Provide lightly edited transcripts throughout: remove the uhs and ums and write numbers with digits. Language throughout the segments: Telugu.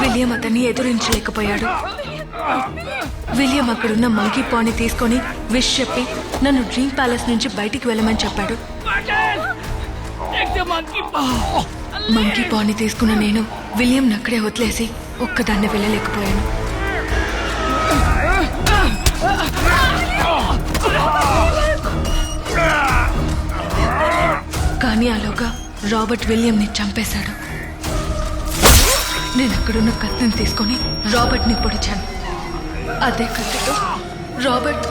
విలియం అతన్ని ఎదురించలేకపోయాడు. విలియం అక్కడున్న మంకీ పాని తీసుకొని విష్ చెప్పి నన్ను డ్రీమ్ ప్యాలెస్ నుంచి బయటికి వెళ్ళమని చెప్పాడు. మంకీ పాని తీసుకున్న నేను విలియం అక్కడే వదిలేసి ఒక్కదాన్ని వెళ్ళలేకపోయాను. కానీ ఆలోగా రాబర్ట్ విలియంని చంపేశాడు. నేను అక్కడున్న కత్తిని తీసుకొని రాబర్ట్ని పొడిచాను. అదే కత్తితో రాబర్ట్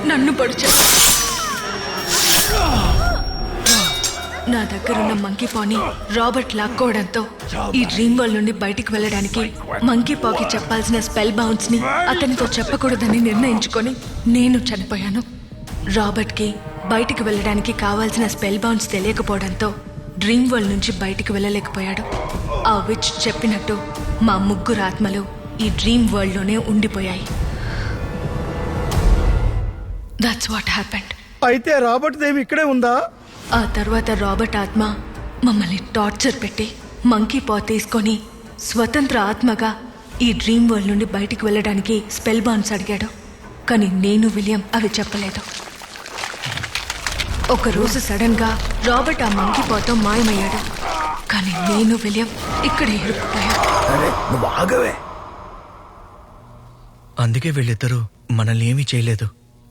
నన్ను పొడిచాడు. నా దగ్గరున్న మంకీ పాని రాబర్ట్ లాక్కోవడంతో ఈ డ్రీమ్ వరల్డ్ నుండి బయటికి వెళ్ళడానికి మంకీ పాకి చెప్పాల్సిన స్పెల్ బౌన్స్ ని అతనితో చెప్పకూడదని నిర్ణయించుకొని నేను చనిపోయాను. రాబర్ట్కి బయటికి వెళ్ళడానికి కావాల్సిన స్పెల్ బౌన్స్ తెలియకపోవడంతో డ్రీమ్ వరల్డ్ నుంచి బయటికి వెళ్ళలేకపోయాడు. ఆ విచ్ చెప్పినట్టు మా ముగ్గురు ఆత్మలు ఈ డ్రీమ్ వరల్డ్ లోనే ఉండిపోయాయి. That's what happened. అయితే రాబర్ట్ దేవి ఇక్కడే ఉందా? ఆ తర్వాత రాబర్ట్ ఆత్మ మమ్మల్ని టార్చర్ పెట్టి మంకీ పా తీసుకొని స్వతంత్ర ఆత్మగా ఈ డ్రీమ్ వరల్డ్ నుండి బయటికి వెళ్ళడానికి స్పెల్ బౌన్స్ అడిగాడు. కానీ నేను విలియం అవి చెప్పలేదు. ఒకరోజు సడన్ గా రాబర్ట్ ఆ మంకీ పాతో మాయమయ్యాడు. కానీ నేను విలియం ఇక్కడ ఇరుక్కుపోయాం. అందుకే వీళ్ళిద్దరూ మనల్ని ఏమీ చేయలేదు.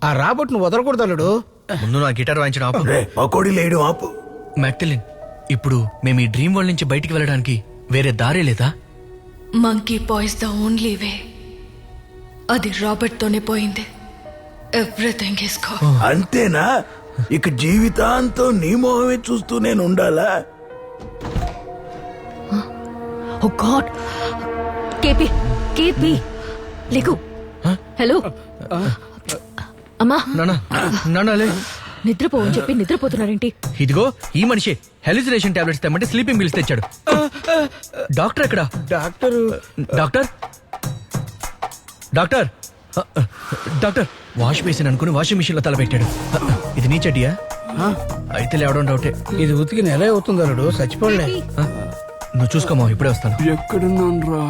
ఆ రాబర్ట్ ను వదలకూడదు అల్లుడు. ముందు నా గిటార్ వాయించిన ఆపు. పకోడీ లేడు ఆపు. మ్యాగ్డలిన్, ఇప్పుడు మేము ఈ డ్రీమ్ వరల్డ్ నుంచి బయటికి వెళ్ళడానికి వేరే దారే లేదా? మంకీ పా ఇస్ ద ఓన్లీ వే. అది రాబర్ట్ తోనే పోయింది. Everything is gone. అంతేనా? ఇక జీవితాంతం నీ మొహమే చూస్తూ నేను ఉండాలా? ఓ గాడ్. కేపీ కేపీ లేకు. హలో అమ్మా. నానా నిద్రపోవని చెప్పి నిద్రపోతున్నారేంటి? ఇదిగో ఈ మనిషి హెల్యూసినేషన్ టాబ్లెట్స్ తెమ్మంటే స్లీపింగ్ పిల్స్ తెచ్చాడు. డాక్టర్ ఎక్కడ? Doctor doctor doctor doctor wash basin అనుకుని వాషింగ్ మిషన్ లో తలపెట్టాడు. ఇది నీ చెడ్డియా? అయితే లేవడం డౌటే. ఇది ఉతికి నెల అవుతుంది అల్లుడు. చచ్చిపోలే. నువ్వు చూసుకోమా, ఇప్పుడే వస్తాను. ఎక్కడున్నాను?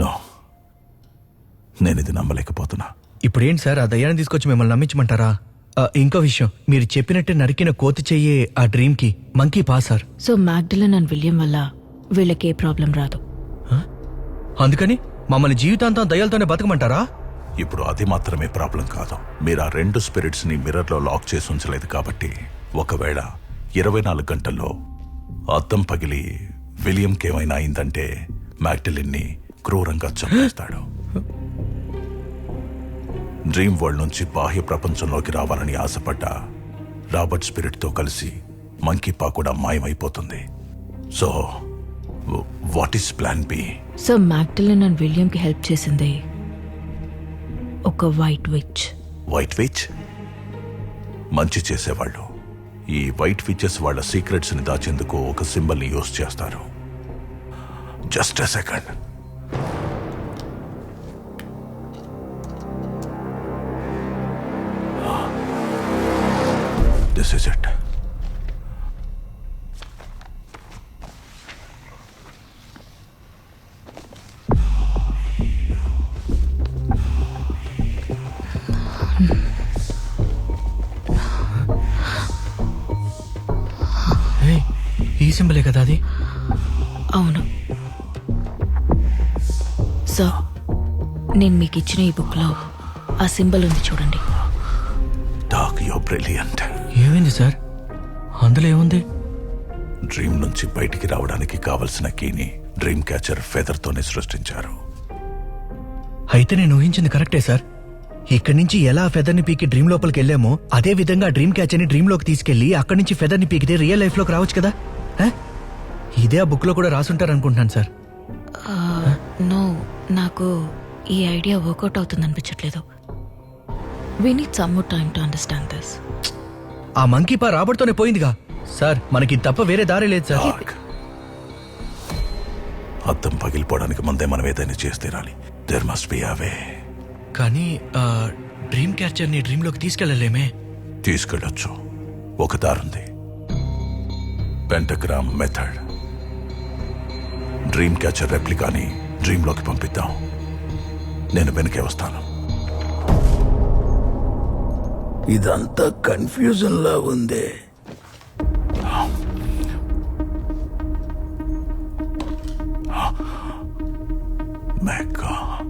నో, నేను ఇది నమ్మలేకపోతున్నా. ఇప్పుడేంటి సార్, ఆ దయ్యాన్ని తీసుకొచ్చి మిమ్మల్ని నమ్మించమంటారా? ఇంకో విషయం, మీరు చెప్పినట్టే నరికిన కోతి చెయ్యే ఆ డ్రీమ్ కి మంకీ పా sir. So Magdalene and William వల్ల వీళ్ళకి ఏ ప్రాబ్లం రాదు. అందుకని మమ్మల్ని జీవితాంతం దయ్యాలతోనే బతకమంటారా? ఇప్పుడు అది మాత్రమే ప్రాబ్లం కాదు. మీరు ఆ 2 స్పిరిట్స్ ని మిర్రర్ లో లాక్ చేసి ఉంచలేదు కాబట్టి ఒకవేళ 24 గంటల్లో అద్దం పగిలి విలియంకి ఏమైనా అయిందంటే మ్యాగ్డలిన్ ని క్రూరంగా చంపేస్తాడు. డ్రీమ్ వరల్డ్ నుంచి బాహ్య ప్రపంచంలోకి రావాలని ఆశపడ్డ రాబర్ట్ స్పిరిట్ తో కలిసి మంకీ పా కూడా మాయమైపోతుంది. So what is plan B? So Magdalene and William కి హెల్ప్ చేసింది ఒక వైట్ విచ్. White which? మంచి చేసేవాళ్ళు. ఈ వైట్ విచెస్ వాళ్ళ సీక్రెట్స్ ని దాచేందుకు ఒక సింబల్ ని యూజ్ చేస్తారు. Just a second. This is it. ఈ సింబలే కదా అది? అవును. సో నేను మీకు ఇచ్చిన ఈ బుక్ లో ఆ సింబల్ ఉంది చూడండి. Doc, you brilliant. ఏమైంది సార్? అందులో ఏముంది? డ్రీమ్ నుంచి బయటికి రావడానికి కావలసిన కీని డ్రీమ్ క్యాచర్ ఫెదర్ తోనే సృష్టించారు. అయితే నేను ఊహించింది కరెక్టే సార్. ఇక్కడి నుంచి ఎలా ఫెదర్ ని పీకి డ్రీమ్ లోపలికి వెళ్ళామో అదే విధంగా డ్రీమ్ క్యాచర్ ని డ్రీమ్ లోకి తీసుకెళ్లి అక్కడి నుంచి ఫెదర్ ని పీకితే రియల్ లైఫ్ లోకి రావచ్చు కదా. ఇదే ఆ బుక్ లో కూడా రాసుంటారు అనుకుంటున్నాను సార్. నో, నాకు ఈ ఐడియా వర్కౌట్ అవుతుంది అనిపించట్లేదు. We need some more time to understand this. ఆ మంకీ పా రాబర్ట్తోనే పోయిందిగా సార్. మనకి తప్ప వేరే దారి లేదు సార్. అద్దం పగిలిపోవడానికి ముందే మనం ఏదైనా చేసి తీరాలి. There must be a way. కానీ డ్రీమ్ క్యాచర్ ని డ్రీమ్ లోకి తీసుకెళ్లలేమే. తీసుకెళ్ళొచ్చు. ఒక దారుంది. Pentagram method. డ్రీమ్ క్యాచర్ రెప్లికాని డ్రీమ్లోకి పంపిద్దాం. నేను వెనకే వస్తాను. ఇదంతా కన్ఫ్యూజన్ లా ఉంది. My God.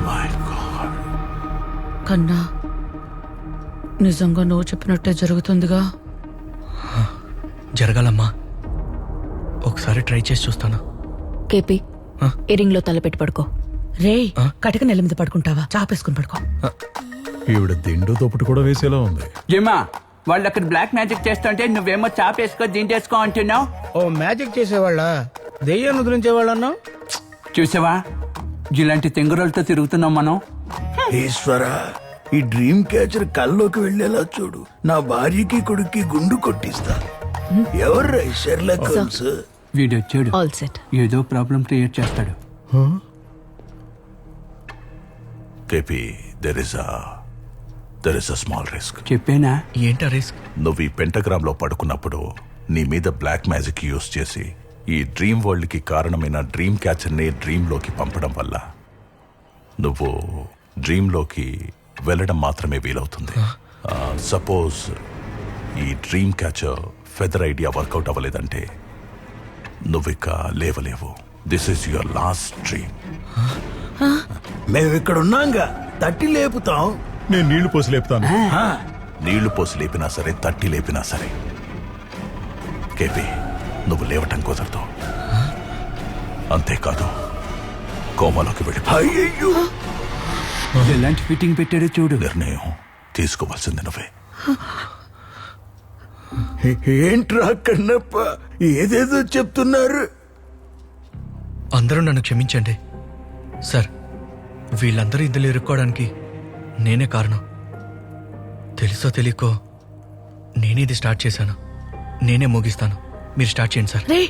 My God. కన్నా నిజంగా నువ్వు చెప్పినట్టే జరుగుతుందిగా. జరగాలమ్మా. ఒకసారి ట్రై చేసి చూస్తాను. కేపీ ఆ? ఈ రింగ్ లో తలపెట్టి పడుకో. రే కటిక నెల మీద పడుకుంటావా? చాపేసుకుని పడుకో. ఈవిడ దిండు దుప్పటి కూడా వేసేలా ఉంది. జిమా వాళ్ళు అక్కడ బ్లాక్ మ్యాజిక్ చేస్తుంటే నువ్వేమో చాపేసుకో దింటేసుకో అంటున్నావు. ఓ మ్యాజిక్ చేసేవాళ్ళ, దెయ్యం వదిలించేవాళ్ళన్నా? చూసావా ఇలాంటి తెంగురోలతో తిరుగుతున్నాం మనం. ఈశ్వర, ఈ డ్రీమ్ క్యాచర్ కల్లోకి వెళ్ళేలా చూడు. నా భార్యకి కొడుక్కి గుండు కొట్టిస్తా. ఎవర్రా ఈ షెర్లాక్ హోమ్స్? వీడొచ్చాడు, ఆల్ సెట్. ఏదో ప్రాబ్లం క్రియేట్ చేస్తాడు. KP, there is a small risk. చెప్పేనా? ఏంటా రిస్క్? నువ్వు ఈ పెంటగ్రామ్ లో పడుకున్నప్పుడు నీ మీద బ్లాక్ మ్యాజిక్ యూజ్ చేసి ఈ డ్రీమ్ వరల్డ్ కి కారణమైన డ్రీమ్ క్యాచర్ ని డ్రీమ్ లోకి పంపడం వల్ల నువ్వు డ్రీమ్ లోకి వెళ్ళడం మాత్రమే వీలవుతుంది. సపోజ్ ఈ dream catcher feather idea work out అవ్వలేదంటే నువ్విక లేవలేవు. This is your last dream. మేము ఇక్కడ ఉన్నాంగా, తట్టి లేపుతాం. నేను నీళ్లు పోసి లేపుతాను. నీళ్లు పోసి లేపినా సరే, తట్టి లేపినా సరే కేపీ నువ్వు లేవటం కుదరదు. అంతేకాదు, కోమాలోకి వెళ్ళి అయ్యయ్యో, ఎలాంటి ఫిట్టింగ్ పెట్టాడో చూడు. నిర్ణయం తీసుకోవాల్సింది నువ్వే. ఏంట్రా కన్నప్ప, ఏదేదో చెప్తున్నారు. అందరూ నన్ను క్షమించండి సార్. వీళ్ళందరూ ఇందులో ఇరుక్కోవడానికి నేనే కారణం. తెలుసో తెలియకో నేనే ఇది స్టార్ట్ చేశాను. నేనే ముగిస్తాను. మీరు స్టార్ట్ చేయండి సార్. రే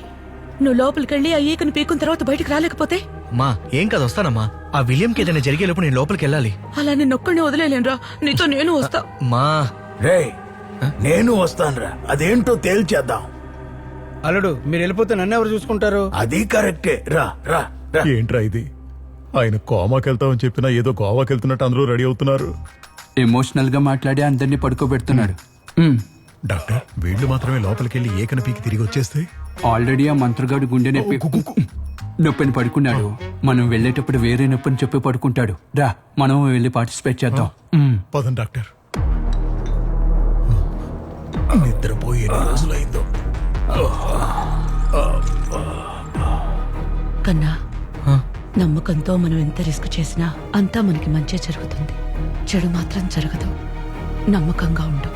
నువ్వు లోపలికెళ్ళి ఆ ఈకను పీకున్న తర్వాత బయటికి రాలేకపోతే? మా ఏం కాదు, వస్తానమ్మా. ఆ విలియంకి ఏదైనా జరిగేలోపు నేను లోపలికి వెళ్ళాలి. అలా నేను ఒక్కడిని వదిలేలేనురా, నీతో నేను వస్తా. మా రే, నేను వస్తానురా, అదేంటో తేల్చేద్దాం. అల్లుడు, మీరు వెళ్ళిపోతే నన్ను ఎవరు చూసుకుంటారు? అది కరెక్టే. రా రా రా. ఏంట్రా ఇది? ఆయన కోమాకి వెళ్తామని చెప్పినా ఏదో గోవాకి వెళ్తున్నట్టు అందరూ రెడీ అవుతున్నారు. ఎమోషనల్ గా మాట్లాడి అందరినీ పడుకోబెడుతున్నాడు. డాక్టర్, వీళ్ళు మాత్రమే లోపలికి వెళ్ళి ఏకన పీకి తిరిగి వచ్చేస్తే? ఆల్రెడీ ఆ మంత్రగాడు గుండె నొప్పిని పడుకున్నాడు. మనం వెళ్ళేటప్పుడు వేరే నొప్పిని చెప్పి పడుకుంటాడు. రా మనం వెళ్ళి పార్టిసిపేట్ చేద్దాం. పదం డాక్టర్. నిద్రపోయి ఎన్ని రోజులైందో. కన్నా నమ్మకంతో మనం ఎంత రిస్క్ చేసినా అంతా మనకి మంచి జరుగుతుంది. చెడు మాత్రం జరగదు. నమ్మకంగా ఉండు.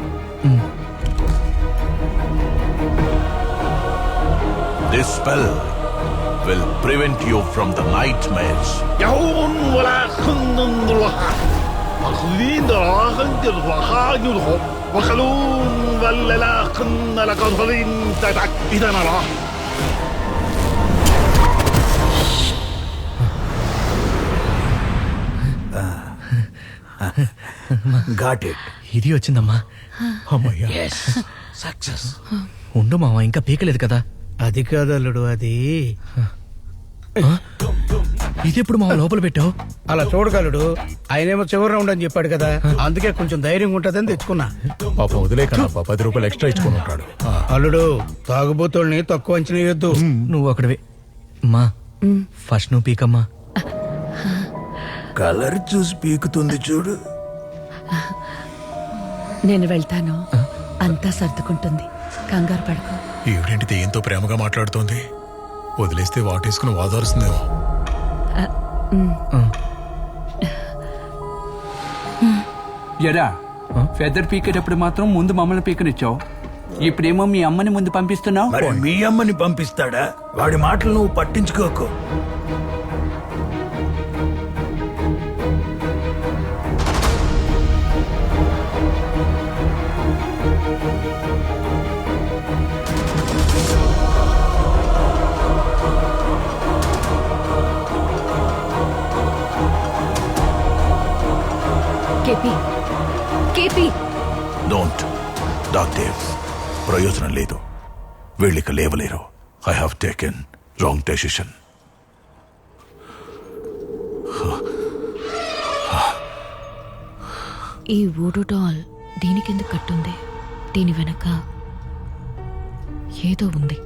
This spell will prevent you from the nightmares. يوم ولا خنن الوحى أخذين دراغن الوحى يلهم وخلون ولا لا خن لك الظلين تتعك إذا نرى Got it. ఇది వచ్చిందమ్మా. అమ్మయ్యా. ఉండు మావా, ఇంకా పీకలేదు కదా. అది కాదు అల్లుడు, అది ఇది ఎప్పుడు మా లోపల పెట్టావు? అలా చూడగలడు. ఆయనేమో చివరి రౌండ్ అని చెప్పాడు కదా, అందుకే కొంచెం ధైర్యంగా ఉంటదని తెచ్చుకున్నా. పాపం వదిలే కన్నప్ప, 10 రూపాయలు ఎక్స్ట్రా ఇచ్చుకొని ఉంటాడు. అల్లుడు, తాగుబోతోళ్ళని తక్కువ అంచనా వేయొద్దు. నువ్వు అక్కడవే. మా ఫస్ట్ నువ్వు పీకమ్మా. కలర్ చూసి పీకుతుంది చూడు. నేను వెళ్తాను, అంతా సర్దుకుంటుంది. కంగారు పడుకో. ఈవిడేంటి దెయ్యంతో ప్రేమగా మాట్లాడుతోంది? వదిలేస్తే వాటేసుకుని వాదారుస్తుందేమో. ఎరా ఫెదర్ పీకేటప్పుడు మాత్రం ముందు మమ్మల్ని పీకనిచ్చావు, ఇప్పుడేమో మీ అమ్మని ముందు పంపిస్తున్నావు. మరి మీ అమ్మని పంపిస్తాడా? వాడి మాటలు నువ్వు పట్టించుకోకు. KP, KP, don't doc Dave, ప్రయోజనం లేదు. వీళ్ళిక లేవలేరు. I have taken wrong decision. ఈ వూడు డాల్ దీనికెందుకు కట్టుంది? దీని వెనక ఏదో ఉంది.